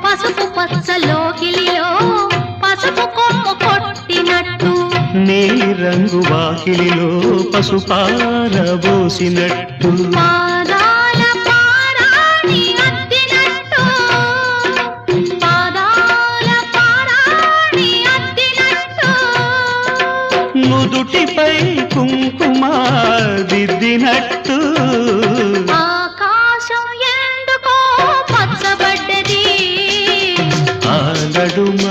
పసుపు పచ్చలోకిలిలో పసుపు కొమ్ము కొట్టినట్టు నీలి రంగు వాకిలిలో పసుపారబోసినట్టు పాదాల పారాణి అద్దినట్టు పాదాల పారాణి అద్దినట్టు నుదుటిపై కుంకుమ దిద్దినట్టు ఆకాశం ఎందుకో పచ్చబడ్డది ఆ నడుమ